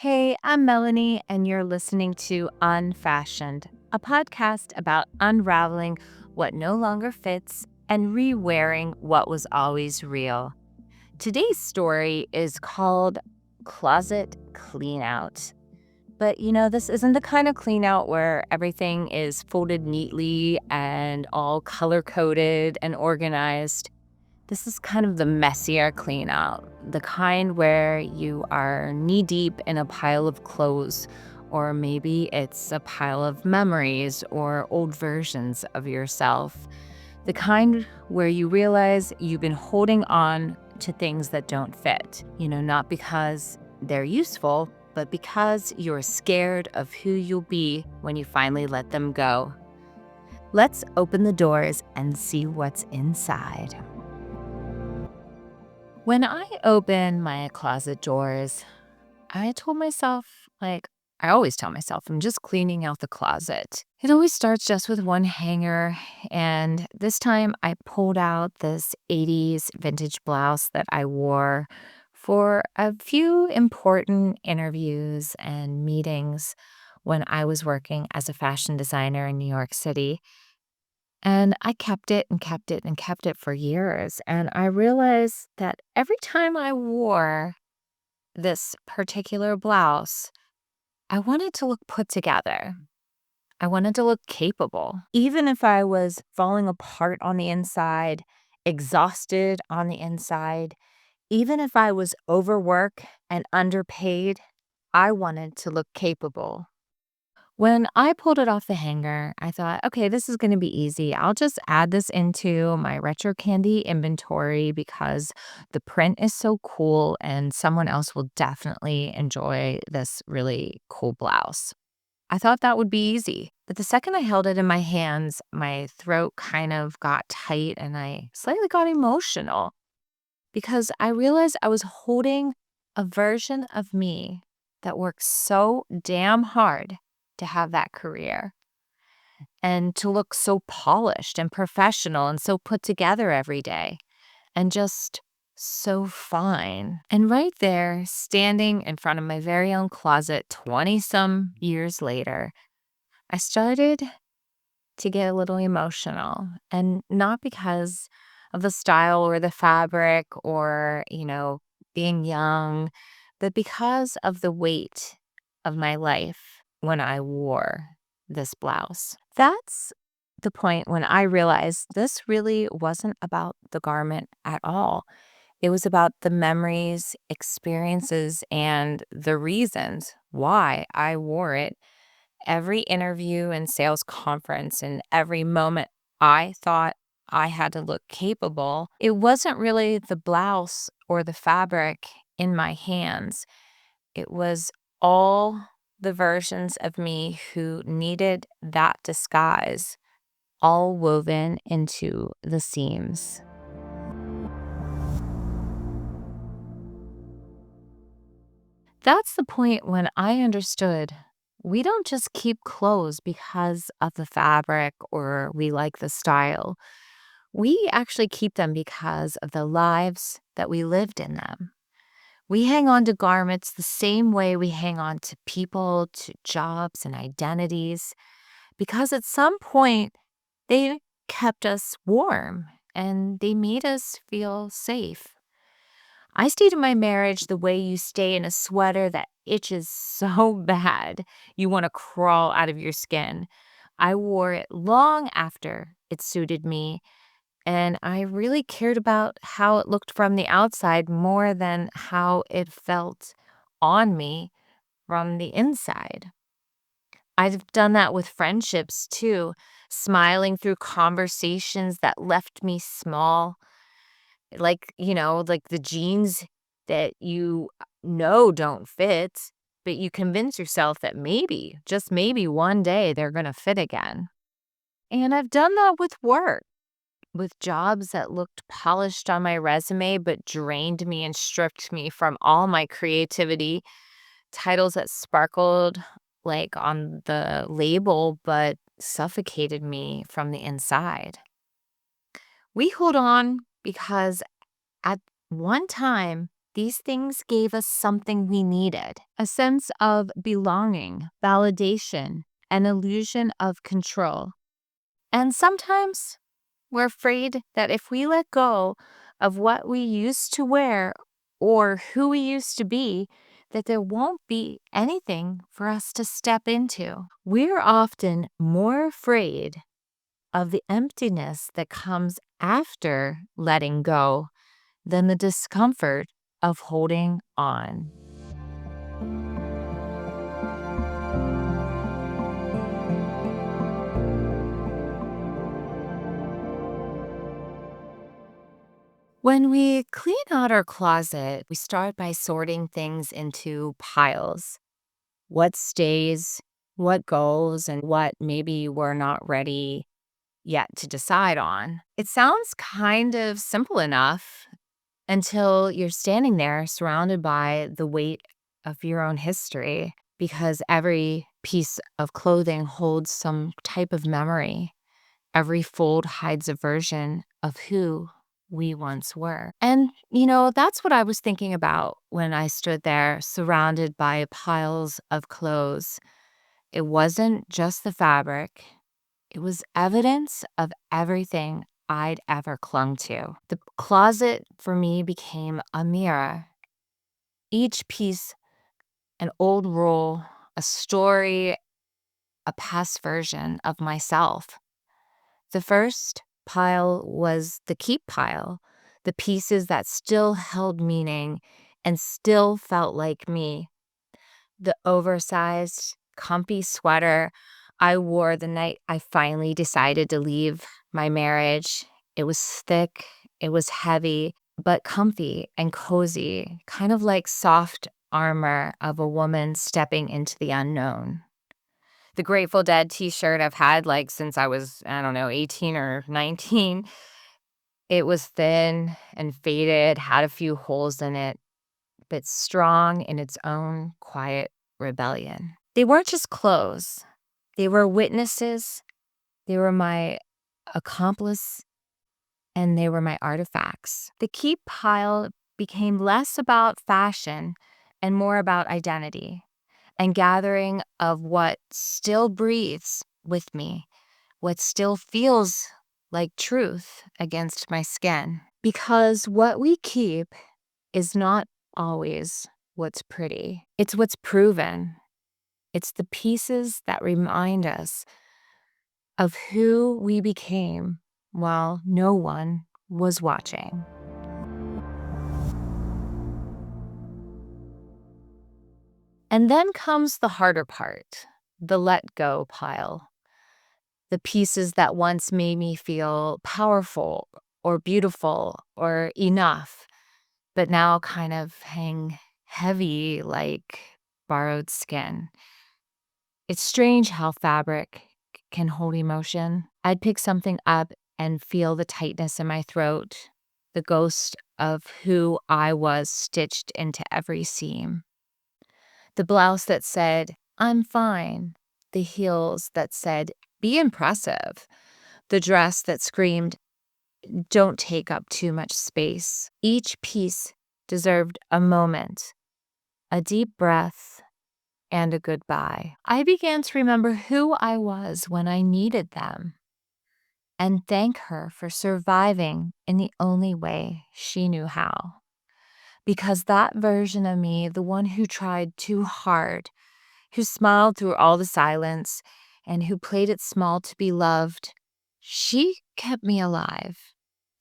Hey, I'm Melanie, and you're listening to Unfashioned, a podcast about unraveling what no longer fits and re-wearing what was always real. Today's story is called Closet Cleanout. But this isn't the kind of clean out where everything is folded neatly and all color coded and organized. This is kind of the messier clean out, the kind where you are knee deep in a pile of clothes, or maybe it's a pile of memories or old versions of yourself. The kind where you realize you've been holding on to things that don't fit, not because they're useful, but because you're scared of who you'll be when you finally let them go. Let's open the doors and see what's inside. When I open my closet doors, I told myself, I always tell myself, I'm just cleaning out the closet. It always starts just with one hanger. And this time I pulled out this 80s vintage blouse that I wore for a few important interviews and meetings when I was working as a fashion designer in New York City. And I kept it and kept it and kept it for years. And I realized that every time I wore this particular blouse, I wanted to look put together. I wanted to look capable. Even if I was falling apart on the inside, exhausted on the inside, even if I was overworked and underpaid, I wanted to look capable. When I pulled it off the hanger, I thought, okay, this is going to be easy. I'll just add this into my retro candy inventory because the print is so cool and someone else will definitely enjoy this really cool blouse. I thought that would be easy. But the second I held it in my hands, my throat kind of got tight and I slightly got emotional because I realized I was holding a version of me that worked so damn hard to have that career and to look so polished and professional and so put together every day and just so fine. And right there, standing in front of my very own closet 20 some years later, I started to get a little emotional, and not because of the style or the fabric or, being young, but because of the weight of my life when I wore this blouse. That's the point when I realized this really wasn't about the garment at all. It was about the memories, experiences, and the reasons why I wore it every interview and sales conference and every moment I thought I had to look capable. It wasn't really the blouse or the fabric in my hands. It was all the versions of me who needed that disguise, all woven into the seams. That's the point when I understood we don't just keep clothes because of the fabric or we like the style. We actually keep them because of the lives that we lived in them. We hang on to garments the same way we hang on to people, to jobs, and identities, because at some point they kept us warm and they made us feel safe. I stayed in my marriage the way you stay in a sweater that itches so bad you want to crawl out of your skin. I wore it long after it suited me, and I really cared about how it looked from the outside more than how it felt on me from the inside. I've done that with friendships too, smiling through conversations that left me small, like the jeans that don't fit, but you convince yourself that maybe, just maybe one day they're going to fit again. And I've done that with work, with jobs that looked polished on my resume but drained me and stripped me from all my creativity, titles that sparkled like on the label but suffocated me from the inside. We hold on because at one time, these things gave us something we needed, a sense of belonging, validation, an illusion of control. And sometimes we're afraid that if we let go of what we used to wear or who we used to be, that there won't be anything for us to step into. We're often more afraid of the emptiness that comes after letting go than the discomfort of holding on. When we clean out our closet, we start by sorting things into piles. What stays, what goes, and what maybe we're not ready yet to decide on. It sounds kind of simple enough until you're standing there surrounded by the weight of your own history, because every piece of clothing holds some type of memory. Every fold hides a version of who we once were. And, that's what I was thinking about when I stood there surrounded by piles of clothes. It wasn't just the fabric, it was evidence of everything I'd ever clung to. The closet for me became a mirror. Each piece, an old rule, a story, a past version of myself. The first pile was the keep pile, the pieces that still held meaning and still felt like me. The oversized, comfy sweater I wore the night I finally decided to leave my marriage. It was thick, it was heavy, but comfy and cozy, kind of like soft armor of a woman stepping into the unknown. The Grateful Dead t-shirt I've had like since I was, I don't know, 18 or 19. It was thin and faded, had a few holes in it, but strong in its own quiet rebellion. They weren't just clothes. They were witnesses. They were my accomplice, and they were my artifacts. The keep pile became less about fashion and more about identity and gathering of what still breathes with me, what still feels like truth against my skin. Because what we keep is not always what's pretty. It's what's proven. It's the pieces that remind us of who we became while no one was watching. And then comes the harder part, the let go pile. The pieces that once made me feel powerful or beautiful or enough, but now kind of hang heavy like borrowed skin. It's strange how fabric can hold emotion. I'd pick something up and feel the tightness in my throat, the ghost of who I was stitched into every seam. The blouse that said, "I'm fine." The heels that said, "Be impressive." The dress that screamed, "Don't take up too much space." Each piece deserved a moment, a deep breath, and a goodbye. I began to remember who I was when I needed them and thank her for surviving in the only way she knew how. Because that version of me, the one who tried too hard, who smiled through all the silence, and who played it small to be loved, she kept me alive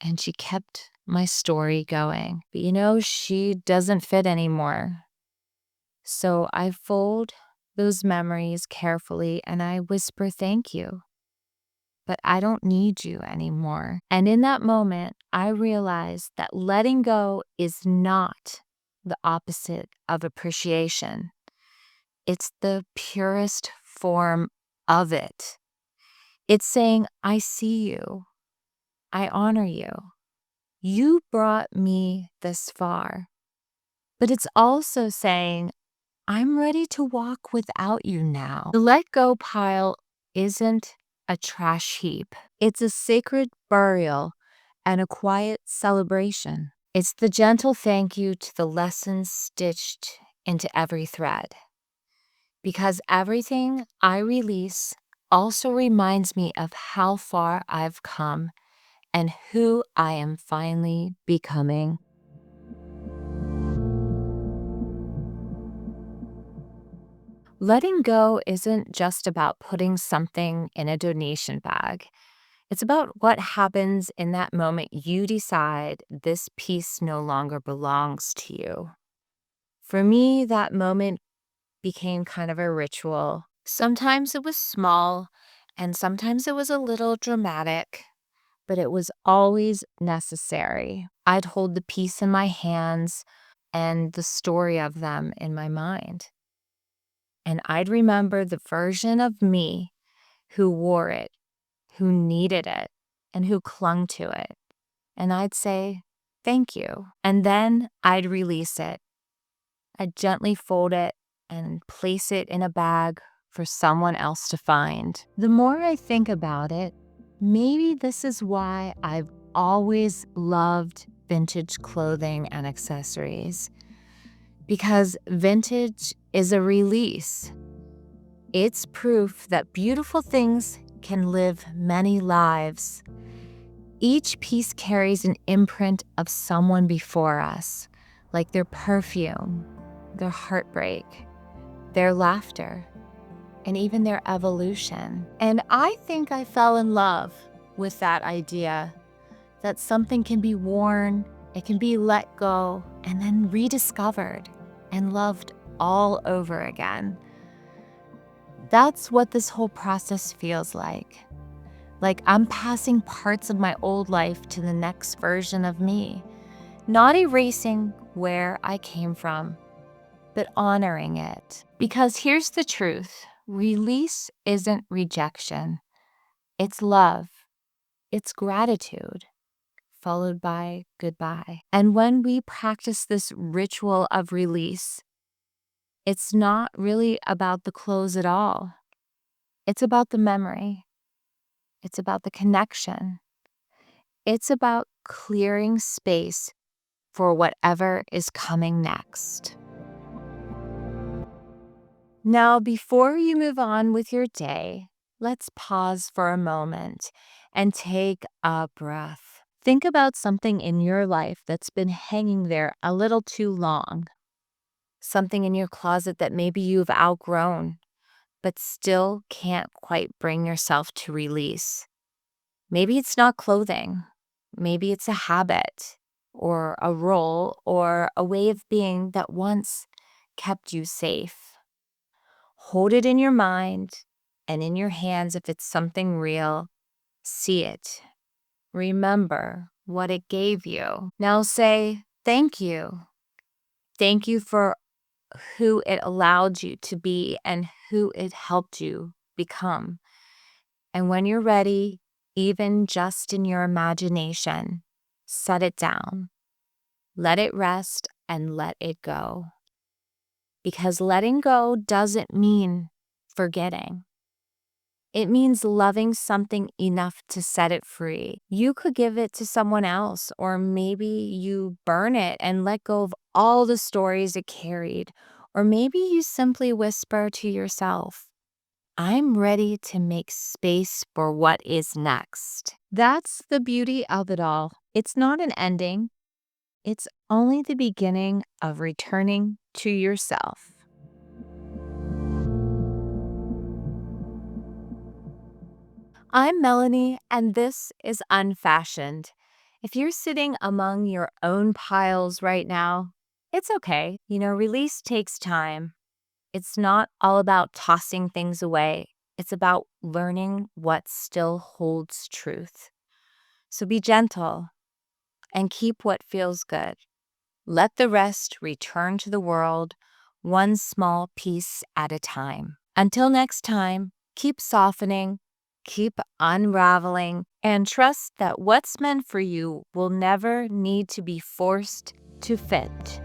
and she kept my story going. But she doesn't fit anymore. So I fold those memories carefully and I whisper thank you. But I don't need you anymore. And in that moment, I realized that letting go is not the opposite of appreciation. It's the purest form of it. It's saying, I see you. I honor you. You brought me this far. But it's also saying, I'm ready to walk without you now. The let go pile isn't a trash heap. It's a sacred burial and a quiet celebration. It's the gentle thank you to the lessons stitched into every thread. Because everything I release also reminds me of how far I've come and who I am finally becoming. Letting go isn't just about putting something in a donation bag. It's about what happens in that moment you decide this piece no longer belongs to you. For me, that moment became kind of a ritual. Sometimes it was small, and sometimes it was a little dramatic, but it was always necessary. I'd hold the piece in my hands and the story of them in my mind. And I'd remember the version of me who wore it, who needed it, and who clung to it. And I'd say, thank you. And then I'd release it. I'd gently fold it and place it in a bag for someone else to find. The more I think about it, maybe this is why I've always loved vintage clothing and accessories. Because vintage is a release. It's proof that beautiful things can live many lives. Each piece carries an imprint of someone before us, like their perfume, their heartbreak, their laughter, and even their evolution. And I think I fell in love with that idea that something can be worn, it can be let go, and then rediscovered and loved all over again. That's what this whole process feels like. Like I'm passing parts of my old life to the next version of me, not erasing where I came from, but honoring it. Because here's the truth, release isn't rejection. It's love. It's gratitude, followed by goodbye. And when we practice this ritual of release, it's not really about the clothes at all. It's about the memory. It's about the connection. It's about clearing space for whatever is coming next. Now, before you move on with your day, let's pause for a moment and take a breath. Think about something in your life that's been hanging there a little too long. Something in your closet that maybe you've outgrown, but still can't quite bring yourself to release. Maybe it's not clothing. Maybe it's a habit or a role or a way of being that once kept you safe. Hold it in your mind and in your hands if it's something real. See it. Remember what it gave you. Now say, thank you. Thank you for who it allowed you to be and who it helped you become. And when you're ready, even just in your imagination, set it down. Let it rest and let it go. Because letting go doesn't mean forgetting. It means loving something enough to set it free. You could give it to someone else, or maybe you burn it and let go of all the stories it carried. Or maybe you simply whisper to yourself, I'm ready to make space for what is next. That's the beauty of it all. It's not an ending. It's only the beginning of returning to yourself. I'm Melanie, and this is Unfashioned. If you're sitting among your own piles right now, it's okay. Release takes time. It's not all about tossing things away. It's about learning what still holds truth. So be gentle and keep what feels good. Let the rest return to the world, one small piece at a time. Until next time, keep softening, keep unraveling, and trust that what's meant for you will never need to be forced to fit.